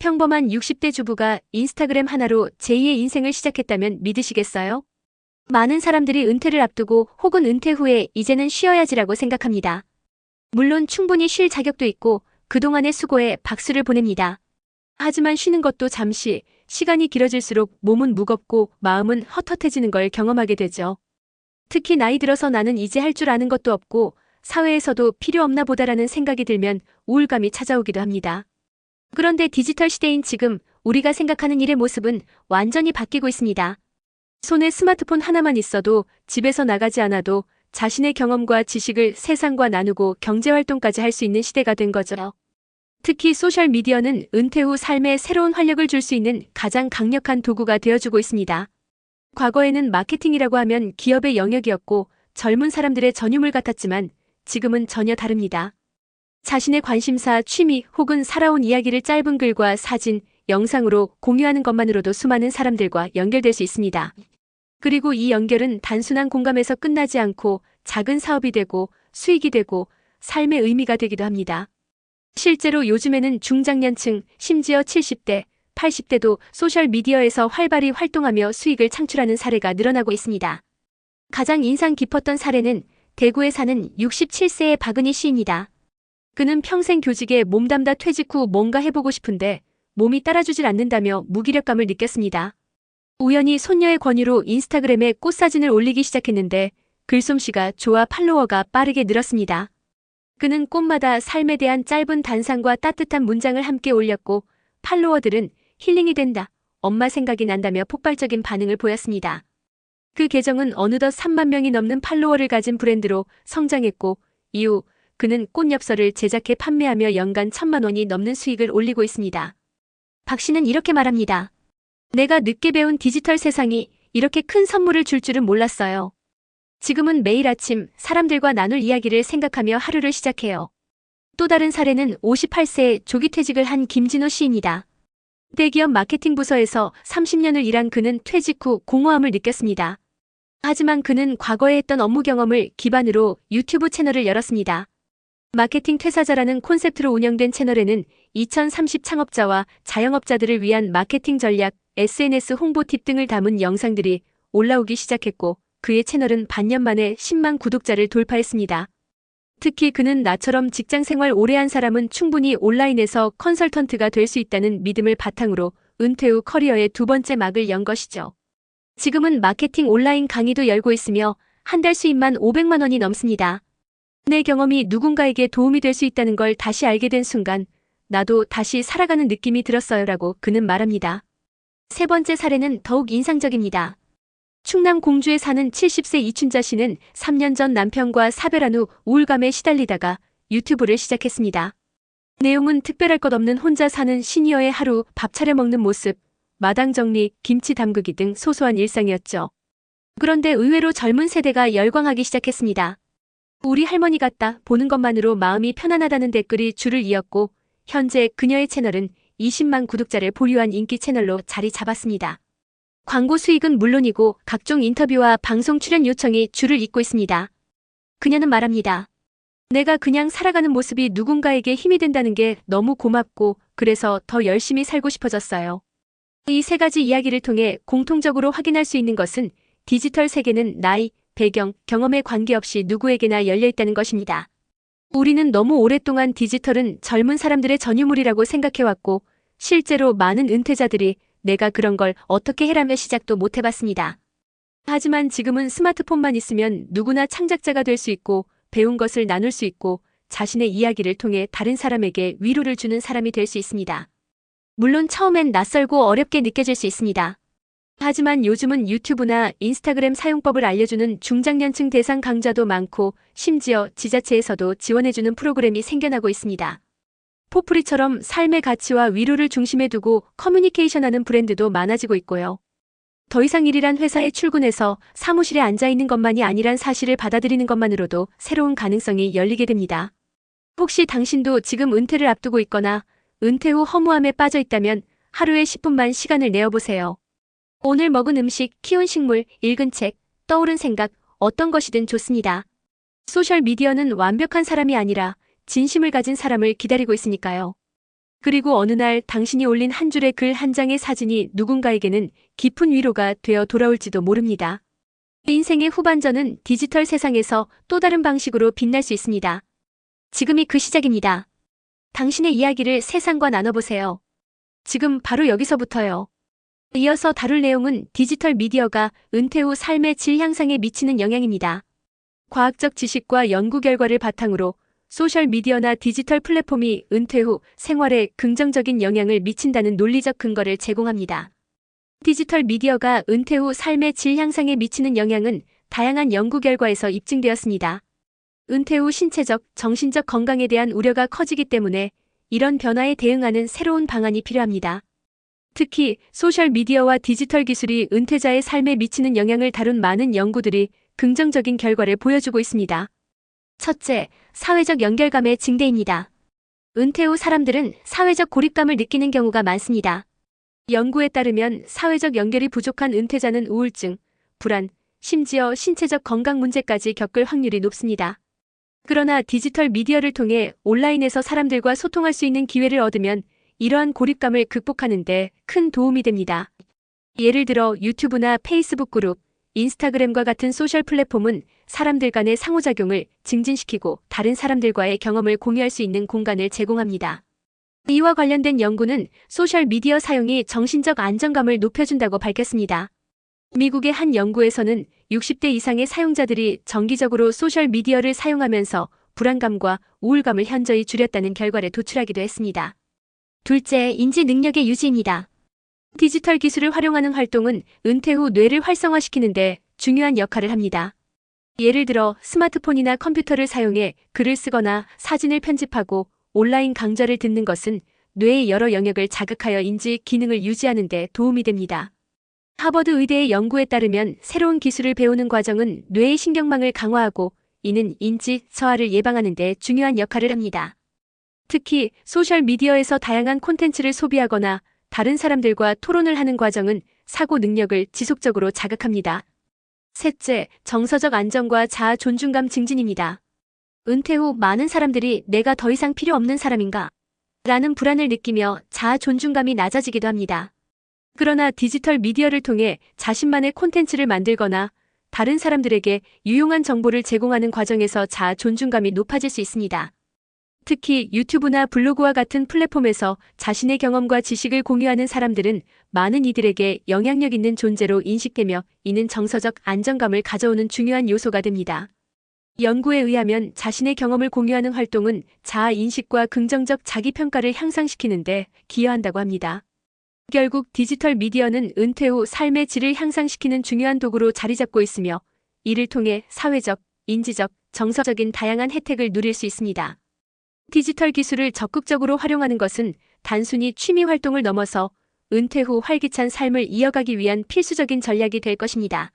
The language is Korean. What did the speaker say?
평범한 60대 주부가 인스타그램 하나로 제2의 인생을 시작했다면 믿으시겠어요? 많은 사람들이 은퇴를 앞두고 혹은 은퇴 후에 이제는 쉬어야지라고 생각합니다. 물론 충분히 쉴 자격도 있고 그동안의 수고에 박수를 보냅니다. 하지만 쉬는 것도 잠시, 시간이 길어질수록 몸은 무겁고 마음은 헛헛해지는 걸 경험하게 되죠. 특히 나이 들어서 나는 이제 할 줄 아는 것도 없고 사회에서도 필요 없나 보다라는 생각이 들면 우울감이 찾아오기도 합니다. 그런데 디지털 시대인 지금 우리가 생각하는 일의 모습은 완전히 바뀌고 있습니다. 손에 스마트폰 하나만 있어도 집에서 나가지 않아도 자신의 경험과 지식을 세상과 나누고 경제활동까지 할 수 있는 시대가 된 거죠. 특히 소셜미디어는 은퇴 후 삶에 새로운 활력을 줄 수 있는 가장 강력한 도구가 되어주고 있습니다. 과거에는 마케팅이라고 하면 기업의 영역이었고 젊은 사람들의 전유물 같았지만 지금은 전혀 다릅니다. 자신의 관심사, 취미 혹은 살아온 이야기를 짧은 글과 사진, 영상으로 공유하는 것만으로도 수많은 사람들과 연결될 수 있습니다. 그리고 이 연결은 단순한 공감에서 끝나지 않고 작은 사업이 되고 수익이 되고 삶의 의미가 되기도 합니다. 실제로 요즘에는 중장년층, 심지어 70대, 80대도 소셜미디어에서 활발히 활동하며 수익을 창출하는 사례가 늘어나고 있습니다. 가장 인상 깊었던 사례는 대구에 사는 67세의 박은희 씨입니다. 그는 평생 교직에 몸담다 퇴직 후 뭔가 해보고 싶은데 몸이 따라주질 않는다며 무기력감을 느꼈습니다. 우연히 손녀의 권유로 인스타그램에 꽃사진을 올리기 시작했는데 글솜씨가 좋아 팔로워가 빠르게 늘었습니다. 그는 꽃마다 삶에 대한 짧은 단상과 따뜻한 문장을 함께 올렸고 팔로워들은 힐링이 된다, 엄마 생각이 난다며 폭발적인 반응을 보였습니다. 그 계정은 어느덧 3만 명이 넘는 팔로워를 가진 브랜드로 성장했고 이후 그는 꽃엽서를 제작해 판매하며 연간 1,000만 원이 넘는 수익을 올리고 있습니다. 박 씨는 이렇게 말합니다. 내가 늦게 배운 디지털 세상이 이렇게 큰 선물을 줄 줄은 몰랐어요. 지금은 매일 아침 사람들과 나눌 이야기를 생각하며 하루를 시작해요. 또 다른 사례는 58세에 조기퇴직을 한 김진호 씨입니다. 대기업 마케팅 부서에서 30년을 일한 그는 퇴직 후 공허함을 느꼈습니다. 하지만 그는 과거에 했던 업무 경험을 기반으로 유튜브 채널을 열었습니다. 마케팅 퇴사자라는 콘셉트로 운영된 채널에는 2030 창업자와 자영업자들을 위한 마케팅 전략, SNS 홍보 팁 등을 담은 영상들이 올라오기 시작했고 그의 채널은 반년 만에 10만 구독자를 돌파했습니다. 특히 그는 나처럼 직장생활 오래 한 사람은 충분히 온라인에서 컨설턴트가 될 수 있다는 믿음을 바탕으로 은퇴 후 커리어의 두 번째 막을 연 것이죠. 지금은 마케팅 온라인 강의도 열고 있으며 한 달 수입만 500만 원이 넘습니다. 내 경험이 누군가에게 도움이 될 수 있다는 걸 다시 알게 된 순간 나도 다시 살아가는 느낌이 들었어요 라고 그는 말합니다. 세 번째 사례는 더욱 인상적입니다. 충남 공주에 사는 70세 이춘자 씨는 3년 전 남편과 사별한 후 우울감에 시달리다가 유튜브를 시작했습니다. 내용은 특별할 것 없는 혼자 사는 시니어의 하루, 밥 차려 먹는 모습, 마당 정리, 김치 담그기 등 소소한 일상이었죠. 그런데 의외로 젊은 세대가 열광하기 시작했습니다. 우리 할머니 같다, 보는 것만으로 마음이 편안하다는 댓글이 줄을 이었고 현재 그녀의 채널은 20만 구독자를 보유한 인기 채널로 자리 잡았습니다. 광고 수익은 물론이고 각종 인터뷰와 방송 출연 요청이 줄을 잇고 있습니다. 그녀는 말합니다. 내가 그냥 살아가는 모습이 누군가에게 힘이 된다는 게 너무 고맙고 그래서 더 열심히 살고 싶어졌어요. 이 세 가지 이야기를 통해 공통적으로 확인할 수 있는 것은 디지털 세계는 나이, 배경, 경험에 관계없이 누구에게나 열려있다는 것입니다. 우리는 너무 오랫동안 디지털은 젊은 사람들의 전유물이라고 생각해왔고 실제로 많은 은퇴자들이 내가 그런 걸 어떻게 해라며 시작도 못 해봤습니다. 하지만 지금은 스마트폰만 있으면 누구나 창작자가 될 수 있고 배운 것을 나눌 수 있고 자신의 이야기를 통해 다른 사람에게 위로를 주는 사람이 될 수 있습니다. 물론 처음엔 낯설고 어렵게 느껴질 수 있습니다. 하지만 요즘은 유튜브나 인스타그램 사용법을 알려주는 중장년층 대상 강좌도 많고 심지어 지자체에서도 지원해주는 프로그램이 생겨나고 있습니다. 포프리처럼 삶의 가치와 위로를 중심에 두고 커뮤니케이션하는 브랜드도 많아지고 있고요. 더 이상 일이란 회사에 출근해서 사무실에 앉아있는 것만이 아니란 사실을 받아들이는 것만으로도 새로운 가능성이 열리게 됩니다. 혹시 당신도 지금 은퇴를 앞두고 있거나 은퇴 후 허무함에 빠져 있다면 하루에 10분만 시간을 내어보세요. 오늘 먹은 음식, 키운 식물, 읽은 책, 떠오른 생각, 어떤 것이든 좋습니다. 소셜미디어는 완벽한 사람이 아니라 진심을 가진 사람을 기다리고 있으니까요. 그리고 어느 날 당신이 올린 한 줄의 글 한 장의 사진이 누군가에게는 깊은 위로가 되어 돌아올지도 모릅니다. 인생의 후반전은 디지털 세상에서 또 다른 방식으로 빛날 수 있습니다. 지금이 그 시작입니다. 당신의 이야기를 세상과 나눠보세요. 지금 바로 여기서부터요. 이어서 다룰 내용은 디지털 미디어가 은퇴 후 삶의 질 향상에 미치는 영향입니다. 과학적 지식과 연구 결과를 바탕으로 소셜미디어나 디지털 플랫폼이 은퇴 후 생활에 긍정적인 영향을 미친다는 논리적 근거를 제공합니다. 디지털 미디어가 은퇴 후 삶의 질 향상에 미치는 영향은 다양한 연구 결과에서 입증되었습니다. 은퇴 후 신체적, 정신적 건강에 대한 우려가 커지기 때문에 이런 변화에 대응하는 새로운 방안이 필요합니다. 특히 소셜미디어와 디지털 기술이 은퇴자의 삶에 미치는 영향을 다룬 많은 연구들이 긍정적인 결과를 보여주고 있습니다. 첫째, 사회적 연결감의 증대입니다. 은퇴 후 사람들은 사회적 고립감을 느끼는 경우가 많습니다. 연구에 따르면 사회적 연결이 부족한 은퇴자는 우울증, 불안, 심지어 신체적 건강 문제까지 겪을 확률이 높습니다. 그러나 디지털 미디어를 통해 온라인에서 사람들과 소통할 수 있는 기회를 얻으면 이러한 고립감을 극복하는 데 큰 도움이 됩니다. 예를 들어 유튜브나 페이스북 그룹, 인스타그램과 같은 소셜 플랫폼은 사람들 간의 상호작용을 증진시키고 다른 사람들과의 경험을 공유할 수 있는 공간을 제공합니다. 이와 관련된 연구는 소셜미디어 사용이 정신적 안정감을 높여준다고 밝혔습니다. 미국의 한 연구에서는 60대 이상의 사용자들이 정기적으로 소셜미디어를 사용하면서 불안감과 우울감을 현저히 줄였다는 결과를 도출하기도 했습니다. 둘째, 인지 능력의 유지입니다. 디지털 기술을 활용하는 활동은 은퇴 후 뇌를 활성화시키는 데 중요한 역할을 합니다. 예를 들어 스마트폰이나 컴퓨터를 사용해 글을 쓰거나 사진을 편집하고 온라인 강좌를 듣는 것은 뇌의 여러 영역을 자극하여 인지 기능을 유지하는 데 도움이 됩니다. 하버드 의대의 연구에 따르면 새로운 기술을 배우는 과정은 뇌의 신경망을 강화하고 이는 인지 저하를 예방하는 데 중요한 역할을 합니다. 특히 소셜미디어에서 다양한 콘텐츠를 소비하거나 다른 사람들과 토론을 하는 과정은 사고 능력을 지속적으로 자극합니다. 셋째, 정서적 안정과 자아 존중감 증진입니다. 은퇴 후 많은 사람들이 내가 더 이상 필요 없는 사람인가? 라는 불안을 느끼며 자아 존중감이 낮아지기도 합니다. 그러나 디지털 미디어를 통해 자신만의 콘텐츠를 만들거나 다른 사람들에게 유용한 정보를 제공하는 과정에서 자아 존중감이 높아질 수 있습니다. 특히 유튜브나 블로그와 같은 플랫폼에서 자신의 경험과 지식을 공유하는 사람들은 많은 이들에게 영향력 있는 존재로 인식되며 이는 정서적 안정감을 가져오는 중요한 요소가 됩니다. 연구에 의하면 자신의 경험을 공유하는 활동은 자아 인식과 긍정적 자기평가를 향상시키는 데 기여한다고 합니다. 결국 디지털 미디어는 은퇴 후 삶의 질을 향상시키는 중요한 도구로 자리 잡고 있으며 이를 통해 사회적, 인지적, 정서적인 다양한 혜택을 누릴 수 있습니다. 디지털 기술을 적극적으로 활용하는 것은 단순히 취미 활동을 넘어서 은퇴 후 활기찬 삶을 이어가기 위한 필수적인 전략이 될 것입니다.